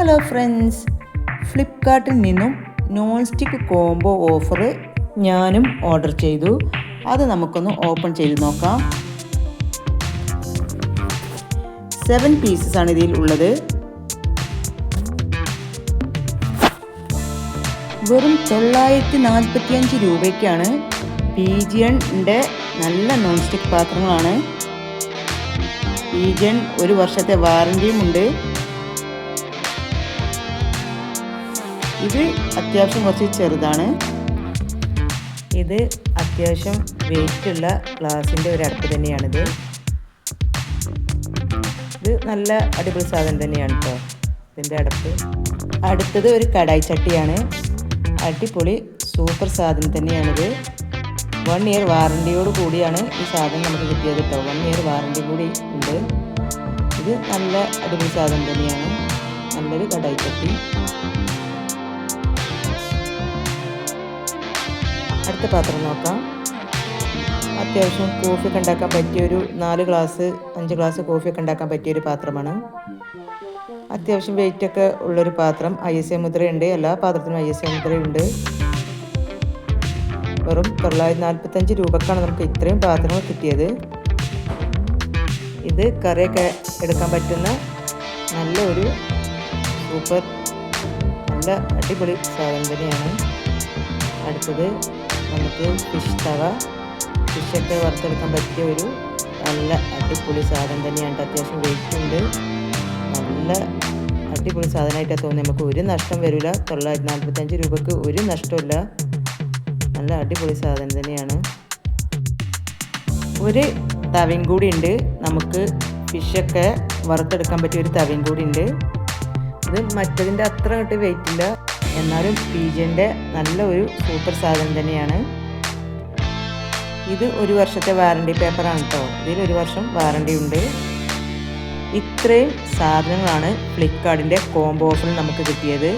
Hello friends, ഫ്ലിപ്കാർട്ടിൽ നിന്നും non stick combo offer ഞാനും ഓർഡർ ചെയ്തു. അത് നമുക്കൊന്ന് ഓപ്പൺ ചെയ്ത് നോക്കാം. 7 പീസസ് ആണ് ഇതിൽ ഉള്ളത്. വെറും 945 രൂപയ്ക്കാണ്. പീജിയൻ്റെ നല്ല നോൺ സ്റ്റിക്ക് പാത്രങ്ങളാണ്. പീജിയൻ 1 വർഷത്തെ വാറണ്ടിയും ഉണ്ട്. ഇത് അത്യാവശ്യം കുറച്ച് ചെറുതാണ്. ഇത് അത്യാവശ്യം വെയിറ്റുള്ള ഗ്ലാസിൻ്റെ ഒരു അടപ്പ് തന്നെയാണിത്. ഇത് നല്ല അടിപൊളി സാധനം തന്നെയാണ് കേട്ടോ ഇതിൻ്റെ അടപ്പ്. അടുത്തത് ഒരു കടായി ചട്ടിയാണ്. അടിപൊളി സൂപ്പർ സാധനം തന്നെയാണിത്. 1 ഇയർ വാറണ്ടിയോട് കൂടിയാണ് ഈ സാധനം നമുക്ക് കിട്ടിയത് കേട്ടോ. 1 ഇയർ വാറണ്ടി കൂടി ഉണ്ട്. ഇത് നല്ല അടിപൊളി സാധനം തന്നെയാണ്. നല്ലൊരു കടായി ചട്ടി. അടുത്ത പാത്രം നോക്കാം. അത്യാവശ്യം കോഫിയൊക്കെ ഉണ്ടാക്കാൻ പറ്റിയൊരു 4 ഗ്ലാസ് 5 ഗ്ലാസ് കോഫിയൊക്കെ ഉണ്ടാക്കാൻ പറ്റിയൊരു പാത്രമാണ്. അത്യാവശ്യം വെയിറ്റൊക്കെ ഉള്ളൊരു പാത്രം. ISI മുദ്രയുണ്ട്. എല്ലാ പാത്രത്തിനും ISI മുദ്രയുണ്ട്. വെറും 945 രൂപക്കാണ് നമുക്ക് ഇത്രയും പാത്രങ്ങൾ കിട്ടിയത്. ഇത് കറിയൊക്കെ എടുക്കാൻ പറ്റുന്ന നല്ല ഒരു സൂപ്പർ നല്ല അടിപൊളി സാധനം തന്നെയാണ്. അടുത്തത് നമുക്ക് ഫിഷ് തവ. ഫിഷൊക്കെ വറുത്തെടുക്കാൻ പറ്റിയ ഒരു നല്ല അടിപൊളി സാധനം തന്നെയാണ്. അത്യാവശ്യം വെയിറ്റ് ഉണ്ട്. നല്ല അടിപൊളി സാധനമായിട്ടാണ് തോന്നുന്നത്. നമുക്ക് ഒരു നഷ്ടം വരില്ല. 945 രൂപക്ക് ഒരു നഷ്ടമില്ല. നല്ല അടിപൊളി സാധനം തന്നെയാണ്. ഒരു തവയും കൂടി ഉണ്ട്. നമുക്ക് ഫിഷൊക്കെ വറുത്തെടുക്കാൻ പറ്റിയ ഒരു തവയും കൂടി ഉണ്ട്. ഇത് മറ്റതിൻ്റെ അത്ര അങ്ങോട്ട് വെയിറ്റ് ഇല്ല. എന്നാലും പീജിയൻ്റെ നല്ല ഒരു സൂപ്പർ സാധനം തന്നെയാണ്. ഇത് 1 വർഷത്തെ വാറണ്ടി പേപ്പറാണ് കേട്ടോ. ഇതിൽ 1 വർഷം വാറണ്ടി ഉണ്ട്. ഇത്രയും സാധനങ്ങളാണ് ഫ്ലിപ്കാർട്ടിൻ്റെ കോംബോ ഓഫറിൽ നമുക്ക് കിട്ടിയത്.